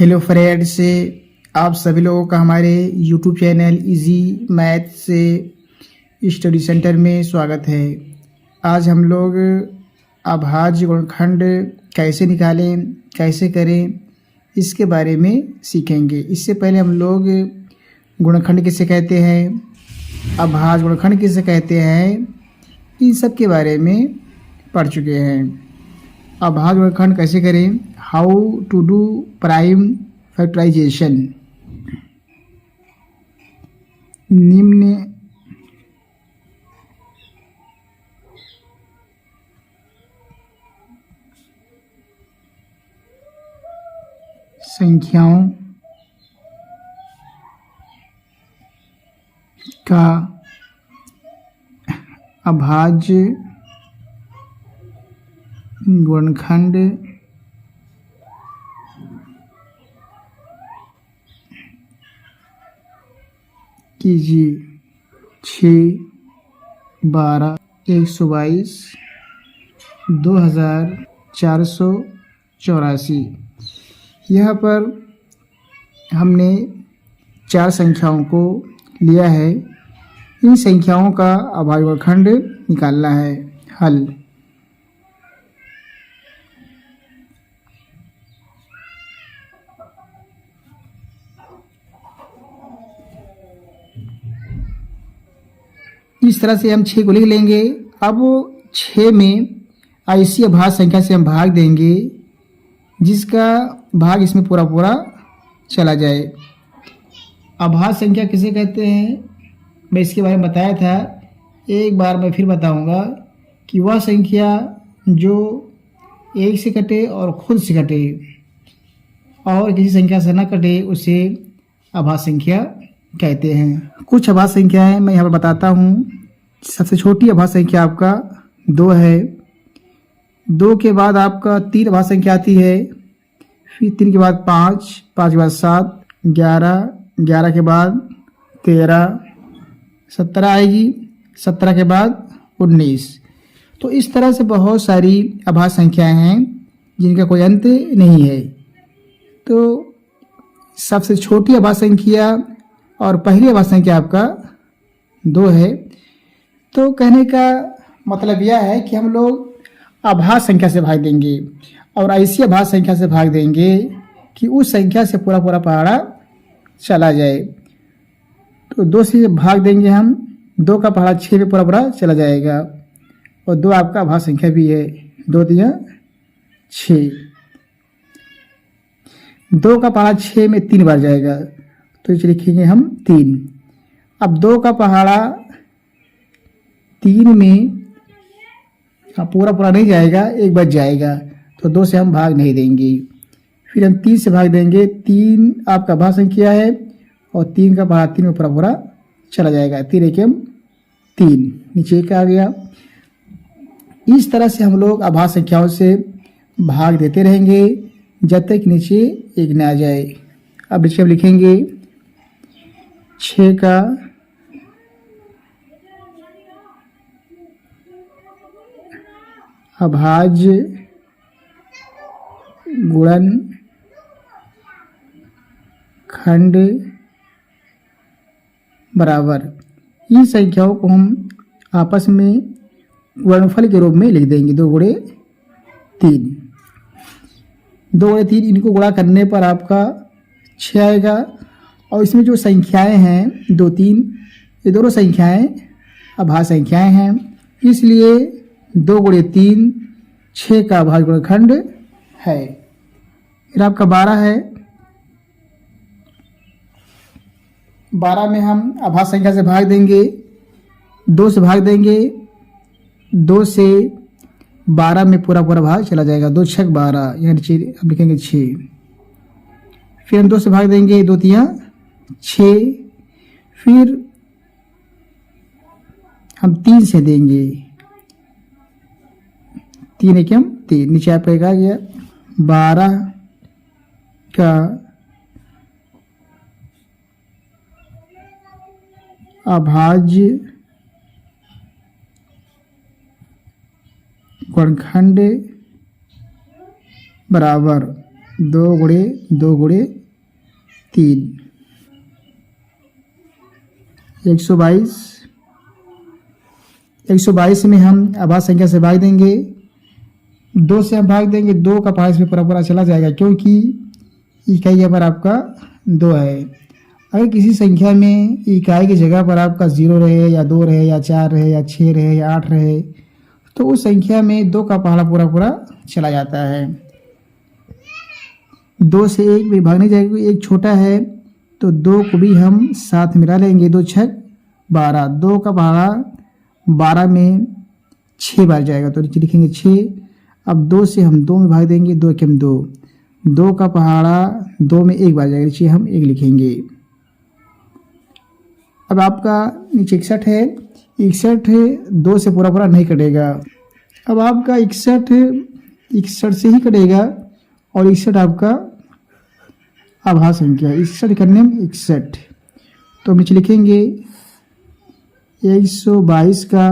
Hello friends, आप सभी लोगों का हमारे यूट्यूब चैनल इजी मैथ से स्टडी सेंटर में स्वागत है। आज हम लोग अभाज्य गुणनखंड कैसे निकालें, कैसे करें, इसके बारे में सीखेंगे। इससे पहले हम लोग गुणनखंड किसे कहते हैं, अभाज्य गुणनखंड किसे कहते हैं, इन सब के बारे में पढ़ चुके हैं। अभाज्य गुणनखंड कैसे करें, how to do prime factorization. निम्न संख्याओं का अभाज्य गुणनखंड कीजिए। 6, 12, 122, 2484। यहाँ पर हमने 4 संख्याओं को लिया है। इन संख्याओं का अभाज्य गुणनखंड निकालना है। हल इस तरह से हम 6 को लिख लेंगे। अब 6 में ऐसी अभाज्य संख्या से हम भाग देंगे जिसका भाग इसमें पूरा पूरा चला जाए। अभाज्य संख्या किसे कहते हैं, मैं इसके बारे में बताया था। एक बार मैं फिर बताऊंगा कि वह संख्या जो 1 से कटे और खुद से कटे और किसी संख्या से न कटे उसे अभाज्य संख्या कहते हैं। कुछ अभाज्य संख्याएं मैं यहाँ पर बताता हूँ। सबसे छोटी अभाज्य संख्या आपका 2 है। 2 के बाद आपका 3 अभाज्य संख्या आती है। फिर 3 के बाद 5, 5 के बाद 7, 11, 11 के बाद 13, 17 आएगी, 17 के बाद 19। तो इस तरह से बहुत सारी अभाज्य संख्याएं हैं जिनका कोई अंत नहीं है। तो सबसे छोटी अभाज्य संख्या और पहली अभाज्य संख्या आपका 2 है। तो कहने का मतलब यह है कि हम लोग अभाज्य संख्या से भाग देंगे और ऐसी अभाज्य संख्या से भाग देंगे कि उस संख्या से पूरा पूरा पहाड़ा चला जाए। तो 2 से भाग देंगे हम, 2 का पहाड़ा 6 में पूरा पूरा चला जाएगा और 2 आपका अभाज्य संख्या भी है। 2 दिया 6, 2 का पहाड़ा 6 में 3 बार जाएगा तो इसे लिखेंगे हम 3। अब 2 का पहाड़ा 3 में पूरा पूरा नहीं जाएगा, एक बार जाएगा तो 2 से हम भाग नहीं देंगे। फिर हम 3 से भाग देंगे। 3 आपका अभाज्य संख्या है और 3 का पहाड़ा 3 में पूरा पूरा चला जाएगा। 3 एकम 3, नीचे 1 आ गया। इस तरह से हम लोग अभाज्य संख्याओं से भाग देते रहेंगे जब तक नीचे 1 न आ जाए। अब नीचे हम लिखेंगे 6 का अभाज्य गुणनखंड बराबर। इन संख्याओं को हम आपस में गुणनफल के रूप में लिख देंगे। 2 गुणे 3, 2 गुणे 3, इनको गुणा करने पर आपका 6 आएगा। और इसमें जो संख्याएं हैं 2, 3, ये दोनों संख्याएं अभाज्य संख्याएं हैं, इसलिए 2 गुणे 3 6 का अभाज्य गुणनखंड है। फिर आपका 12 है। 12 में हम अभाज्य संख्या से भाग देंगे, 2 से भाग देंगे। 2 से 12 में पूरा पूरा भाग चला जाएगा। 2 6 12, यहाँ नीचे हम लिखेंगे 6। फिर हम 2 से भाग देंगे, 2 3 6। फिर हम 3 से देंगे, 3 एकम 3, नीचे आप आ गया। 12 का अभाज्य गुणनखंड बराबर 2 गुणे 2 गुणे 3 122। 122 में हम अभाज्य संख्या से भाग देंगे, 2 से हम भाग देंगे, 2 का पहाड़ इसमें पूरा पूरा चला जाएगा क्योंकि इकाई यहाँ पर आपका 2 है। अगर किसी संख्या में इकाई की जगह पर आपका 0 रहे या 2 रहे या 4 रहे या 6 रहे या 8 रहे तो उस संख्या में 2 का पहाड़ा पूरा पूरा चला जाता है। 2 से 1 में भागने जाएगा, 1 छोटा है तो 2 को भी हम साथ मिला लेंगे, 2 छक 12, 2 का पहाड़ा 12 में 6 बार जाएगा तो नीचे लिखेंगे 6। अब 2 से हम 2 में भाग देंगे, 2 के हम 2, 2 का पहाड़ा 2 में 1 बार जाएगा, नीचे हम 1 लिखेंगे। अब आपका नीचे 61 है, 61 2 से पूरा पूरा नहीं कटेगा। अब आपका 61 से ही कटेगा और 61 आपका अभाज्य संख्या है। 61 करने में 61 तो नीचे लिखेंगे 122 का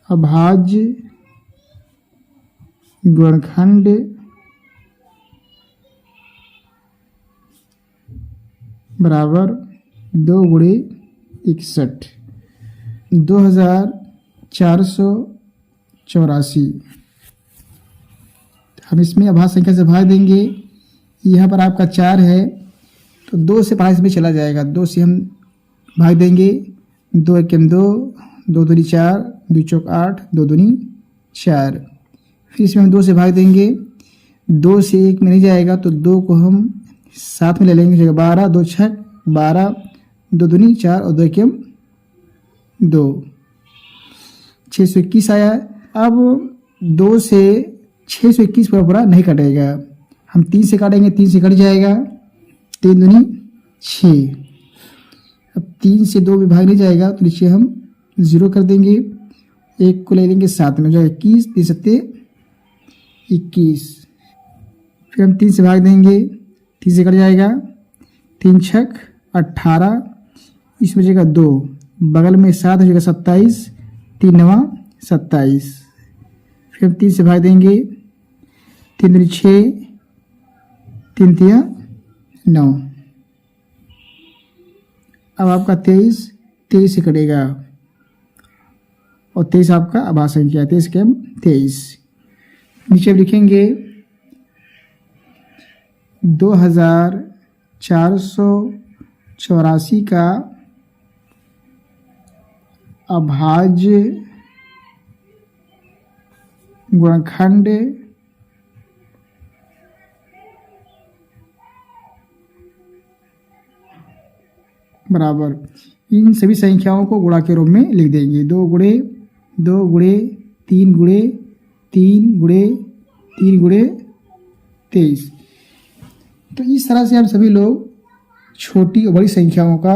अभाज्य गुणनखंड बराबर 2 गुणे 61 2484। हम इसमें अभाज्य संख्या से भाग देंगे, यहाँ पर आपका 4 है तो 2 से पहाड़ इसमें चला जाएगा, 2 से हम भाग देंगे, 2 एक 2, 2 दूनी 4, 2 चौक 8, 2 दूनी 4। फिर इसमें हम 2 से भाग देंगे, 2 से 1 में नहीं जाएगा तो 2 को हम साथ में ले लेंगे, जगह 12, 2 छक 12, 2 दूनी 4 और 2 के 2, 621 आया। अब 2 से 621 पूरा पूरा नहीं कटेगा, हम 3 से काटेंगे, 3 से कट जाएगा, 3 दूनी 6। अब 3 से 2 में भाग नहीं जाएगा तो नीचे हम 0 कर देंगे, 1 को ले लेंगे साथ में, जो 21, 3 सत्ते 21। फिर हम 3 से भाग देंगे, 3 से कट जाएगा, 3 छक 18, इस बचेगा 2, बगल में 7 हो जाएगा 27, 3 नवा 27। फिर हम 3 से भाग देंगे, 3 दूनी 6, 3 तिया 9। अब आपका 23 से कटेगा और 23 आपका अभाज्य संख्या है, 23 के हम 23। नीचे लिखेंगे 2484 का अभाज्य गुणनखंड बराबर, इन सभी संख्याओं को गुणा के रूप में लिख देंगे, 2 गुणे 2 गुणे 3 गुणे 3 गुणे 3 गुणे 23। तो इस तरह से हम सभी लोग छोटी और बड़ी संख्याओं का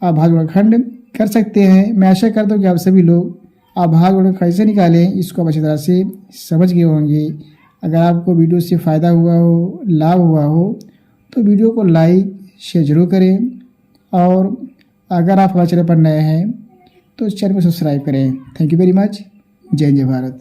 अभाज्य गुणनखंड कर सकते हैं। मैं आशा करता हूँ कि आप सभी लोग अभाज्य गुणनखंड कैसे निकालें इसको आप अच्छी तरह से समझ गए होंगे। अगर आपको वीडियो से फ़ायदा हुआ हो, लाभ हुआ हो तो वीडियो को लाइक शेयर जरूर करें और अगर आप हमारे चैनल पर नए हैं तो इस चैनल को सब्सक्राइब करें। Thank you very much. जय जय भारत।